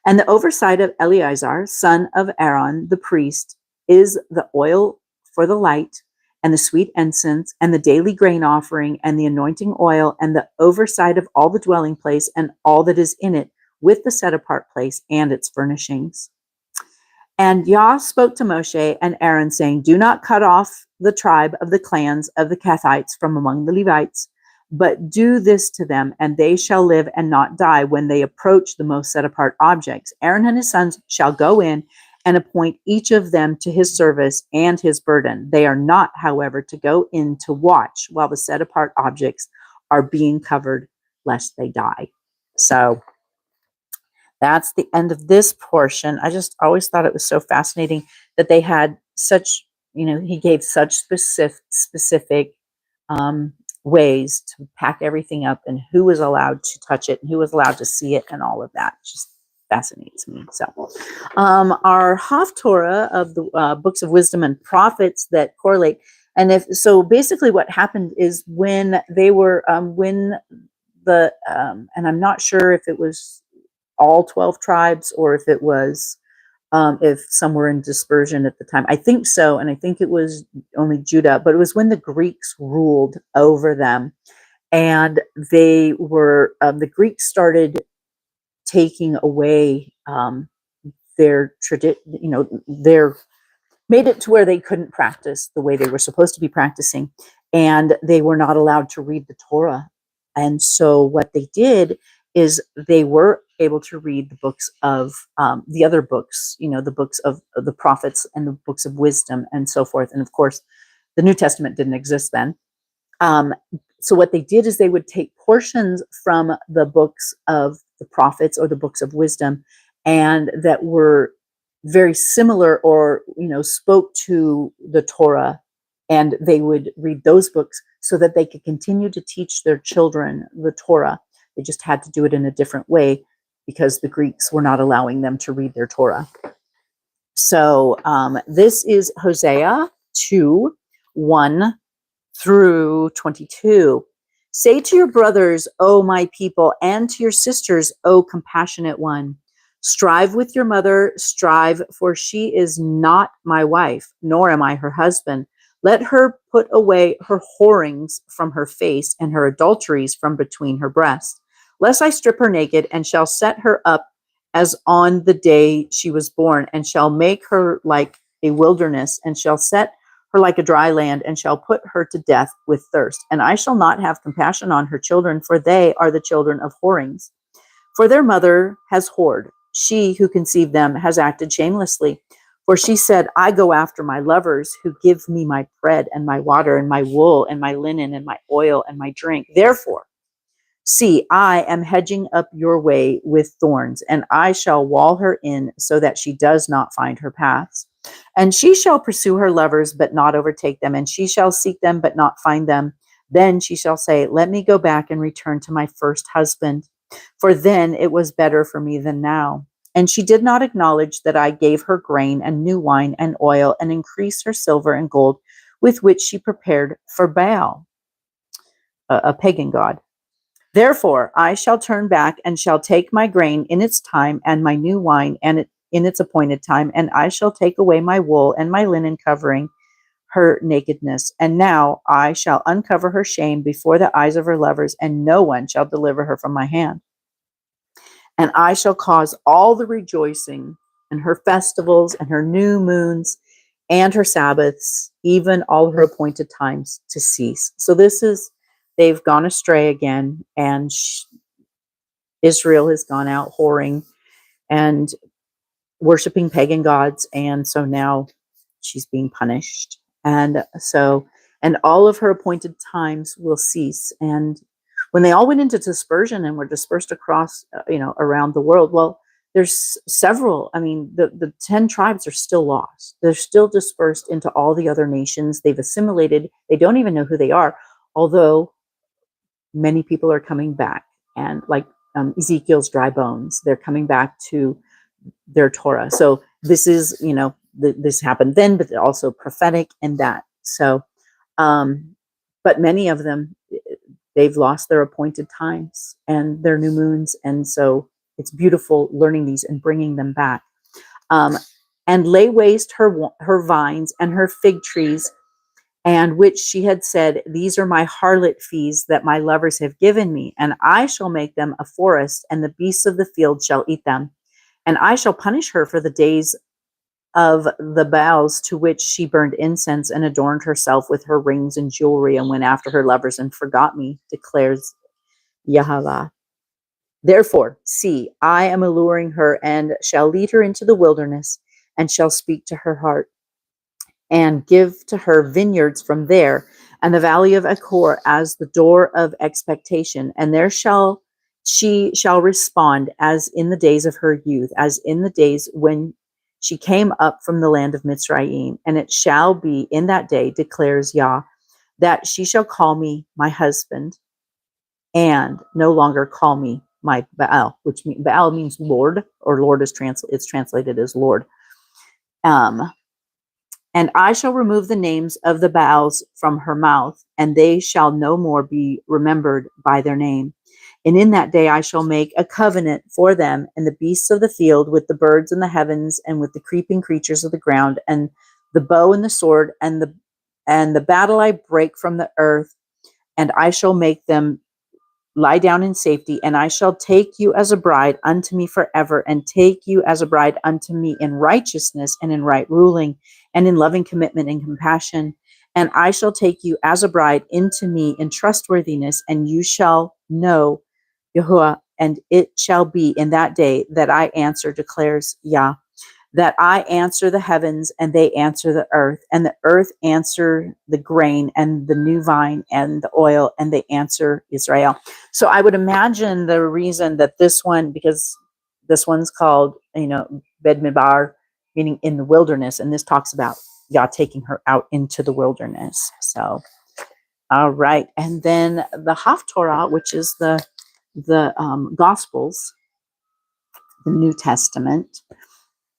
And the oversight of Eleazar, son of Aaron, the priest, is the oil for the light, and the sweet incense, and the daily grain offering, and the anointing oil, and the oversight of all the dwelling place, and all that is in it, with the set apart place and its furnishings. And Yah spoke to Moshe and Aaron, saying, do not cut off the tribe of the clans of the Kohathites from among the Levites, but do this to them, and they shall live and not die when they approach the most set apart objects. Aaron and his sons shall go in and appoint each of them to his service and his burden. They are not, however, to go in to watch while the set apart objects are being covered, lest they die. So that's the end of this portion. I just always thought it was so fascinating that they had such, he gave such specific ways to pack everything up, and who was allowed to touch it and who was allowed to see it and all of that. Just fascinates me. So our Haftorah of the books of wisdom and prophets that correlate. And basically what happened is when they were, and I'm not sure if it was all 12 tribes or if it was, if some were in dispersion at the time. I think so. And I think it was only Judah, but it was when the Greeks ruled over them, and they were, the Greeks started taking away their tradition, their made it to where they couldn't practice the way they were supposed to be practicing, and they were not allowed to read the Torah. And so what they did is they were able to read the books of the other books, the books of the prophets and the books of wisdom and so forth. And of course, the New Testament didn't exist then. So what they did is they would take portions from the books of the prophets or the books of wisdom, and that were very similar or, spoke to the Torah, and they would read those books so that they could continue to teach their children the Torah. They just had to do it in a different way because the Greeks were not allowing them to read their Torah. So this is Hosea 2:1 through 22. Say to your brothers, O my people, and to your sisters, O compassionate one, strive with your mother, strive, for she is not my wife, nor am I her husband. Let her put away her whorings from her face and her adulteries from between her breasts, lest I strip her naked, and shall set her up as on the day she was born, and shall make her like a wilderness, and shall set her like a dry land, and shall put her to death with thirst. And I shall not have compassion on her children, for they are the children of whorings. For their mother has whored. She who conceived them has acted shamelessly. For she said, I go after my lovers, who give me my bread and my water and my wool and my linen and my oil and my drink. Therefore, see, I am hedging up your way with thorns, and I shall wall her in so that she does not find her paths. And she shall pursue her lovers, but not overtake them, and she shall seek them, but not find them. Then she shall say, let me go back and return to my first husband, for then it was better for me than now. And she did not acknowledge that I gave her grain and new wine and oil and increased her silver and gold with which she prepared for Baal, a pagan god. Therefore, I shall turn back and shall take my grain in its time and my new wine and in its appointed time, and I shall take away my wool and my linen covering her nakedness. And now I shall uncover her shame before the eyes of her lovers, and no one shall deliver her from my hand. And I shall cause all the rejoicing and her festivals and her new moons and her Sabbaths, even all her appointed times, to cease. So this is, they've gone astray again, and Israel has gone out whoring and worshiping pagan gods, and so now she's being punished. And so, and all of her appointed times will cease. And when they all went into dispersion and were dispersed across, around the world, well, there's several. I mean, the 10 tribes are still lost. They're still dispersed into all the other nations. They've assimilated. They don't even know who they are, although many people are coming back. And like Ezekiel's dry bones, they're coming back to their Torah. So this is, this happened then, but also prophetic in that. So, but many of them, they've lost their appointed times and their new moons. And so it's beautiful learning these and bringing them back. And lay waste her vines and her fig trees, and which she had said, these are my harlot fees that my lovers have given me, and I shall make them a forest, and the beasts of the field shall eat them. And I shall punish her for the days of the Baals to which she burned incense and adorned herself with her rings and jewelry and went after her lovers and forgot me, declares Yahweh. Therefore, see, I am alluring her and shall lead her into the wilderness and shall speak to her heart and give to her vineyards from there and the valley of Achor as the door of expectation. And there she shall respond as in the days of her youth, as in the days when she came up from the land of Mitzrayim. And it shall be in that day, declares Yah, that she shall call me my husband and no longer call me my Baal, which Baal means Lord, or Lord is it's translated as Lord. And I shall remove the names of the Baals from her mouth, and they shall no more be remembered by their name. And in that day I shall make a covenant for them and the beasts of the field, with the birds in the heavens, and with the creeping creatures of the ground, and the bow and the sword, and the battle I break from the earth, and I shall make them lie down in safety, and I shall take you as a bride unto me forever, and take you as a bride unto me in righteousness and in right ruling, and in loving commitment and compassion. And I shall take you as a bride into me in trustworthiness, and you shall know Yahuwah. And it shall be in that day that I answer, declares Yah, that I answer the heavens and they answer the earth, and the earth answer the grain and the new vine and the oil, and they answer Israel. So I would imagine the reason that this one, because this one's called, Bamidbar, meaning in the wilderness, and this talks about Yah taking her out into the wilderness. So, all right. And then the Haftorah, which is the Gospels, the New Testament,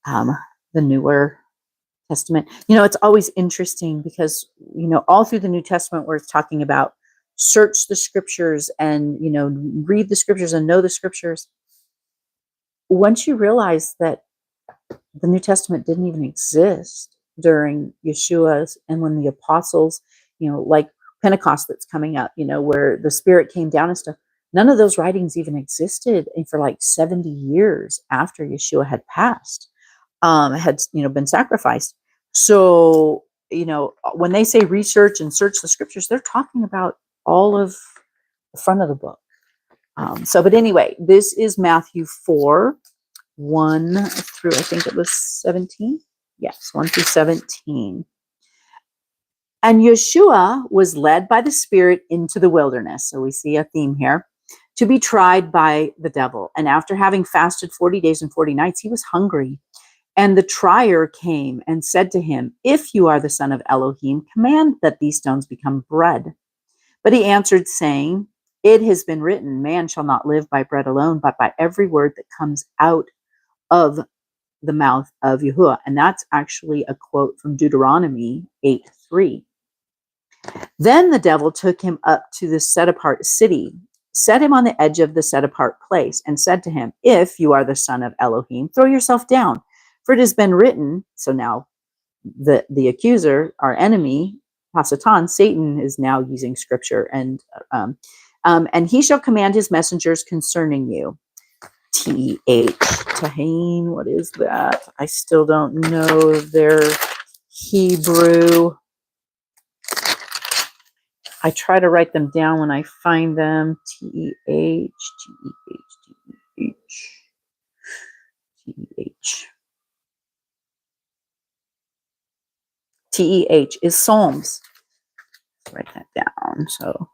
the newer Testament. It's always interesting because, all through the New Testament where it's talking about search the scriptures and, read the scriptures and know the scriptures. Once you realize that the New Testament didn't even exist during Yeshua's and when the apostles, like Pentecost that's coming up, where the Spirit came down and stuff, none of those writings even existed for like 70 years after Yeshua had passed. Had been sacrificed. So when they say research and search the scriptures, they're talking about all of the front of the book. But anyway, this is Matthew 4, 1 through, I think it was 17. Yes, 1 through 17. And Yeshua was led by the Spirit into the wilderness. So we see a theme here, to be tried by the devil. And after having fasted 40 days and 40 nights, he was hungry. And the trier came and said to him, if you are the Son of Elohim, command that these stones become bread. But he answered, saying, it has been written, man shall not live by bread alone, but by every word that comes out of the mouth of Yahuwah. And that's actually a quote from Deuteronomy 8:3. Then the devil took him up to the set apart city, set him on the edge of the set apart place, and said to him, if you are the son of Elohim, throw yourself down, for it has been written. So now the accuser, our enemy, Hasatan, Satan, is now using scripture, and he shall command his messengers concerning you. Tahine, what is that? I still don't know their Hebrew. I try to write them down when I find them. T-E-H. T-E-H is Psalms. Let's write that down. So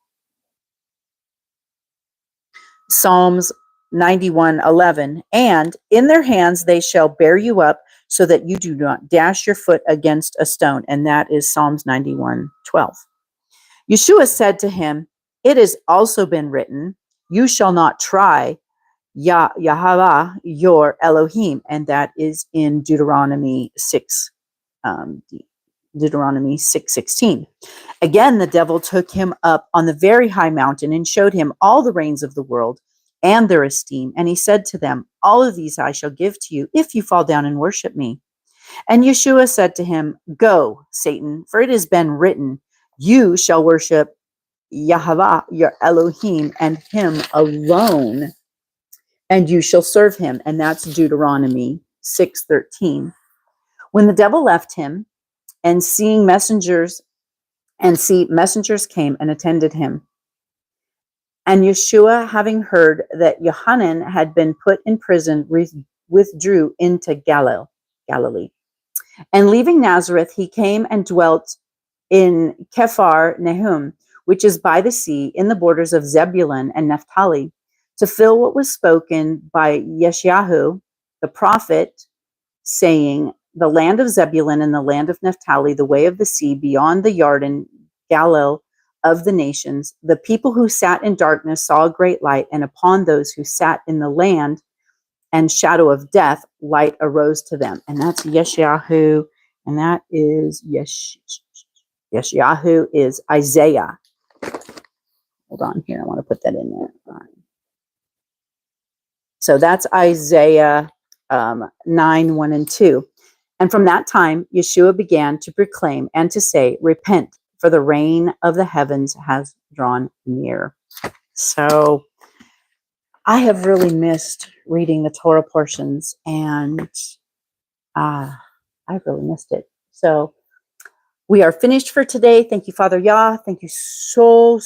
Psalms 91:11. And in their hands they shall bear you up, so that you do not dash your foot against a stone. And that is Psalms 91:12. Yeshua said to him, it has also been written, you shall not try Yahweh your Elohim. And that is in Deuteronomy 6. Deuteronomy 6:16. Again, the devil took him up on the very high mountain and showed him all the reigns of the world and their esteem. And he said to them, all of these I shall give to you if you fall down and worship me. And Yeshua said to him, go, Satan, for it has been written, you shall worship Yahweh your Elohim, and him alone, and you shall serve him. And that's Deuteronomy 6:13. When the devil left him, and messengers came and attended him. And Yeshua, having heard that Yohanan had been put in prison, withdrew into Galilee. And leaving Nazareth, he came and dwelt in Kephar Nahum, which is by the sea, in the borders of Zebulun and Naphtali, to fill what was spoken by Yeshayahu the prophet, saying, the land of Zebulun and the land of Naphtali, the way of the sea, beyond the Jordan, Galilee of the nations. The people who sat in darkness saw a great light, and upon those who sat in the land and shadow of death, light arose to them. And that's Yeshayahu, and that is Yeshayahu is Isaiah. Hold on here, I want to put that in there. So that's Isaiah 9:1-2. And from that time, Yeshua began to proclaim and to say, repent, for the reign of the heavens has drawn near. So I have really missed reading the Torah portions, and I've really missed it. So we are finished for today. Thank you, Father Yah. Thank you so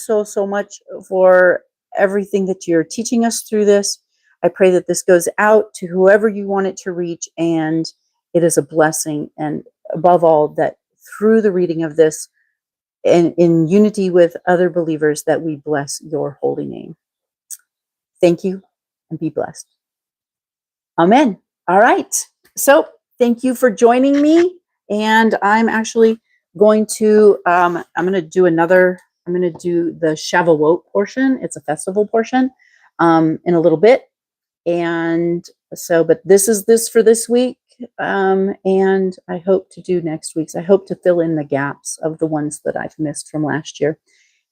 much for everything that you're teaching us through this. I pray that this goes out to whoever you want it to reach, and it is a blessing. And above all, that through the reading of this, and in unity with other believers, that we bless your holy name. Thank you, and be blessed. Amen. All right. So thank you for joining me. And I'm actually going to, I'm going to do the Shavuot portion. It's a festival portion in a little bit. And so, but this is this for this week. And I hope to do next week's. I hope to fill in the gaps of the ones that I've missed from last year.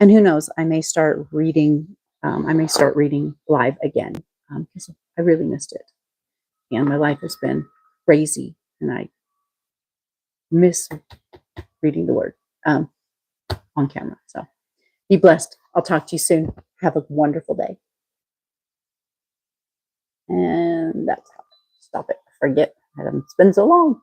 And who knows, I may start reading live again, because I really missed it. And my life has been crazy, and I miss reading the word on camera. So be blessed. I'll talk to you soon. Have a wonderful day. And that's how. Stop it. Forget. It's been so long.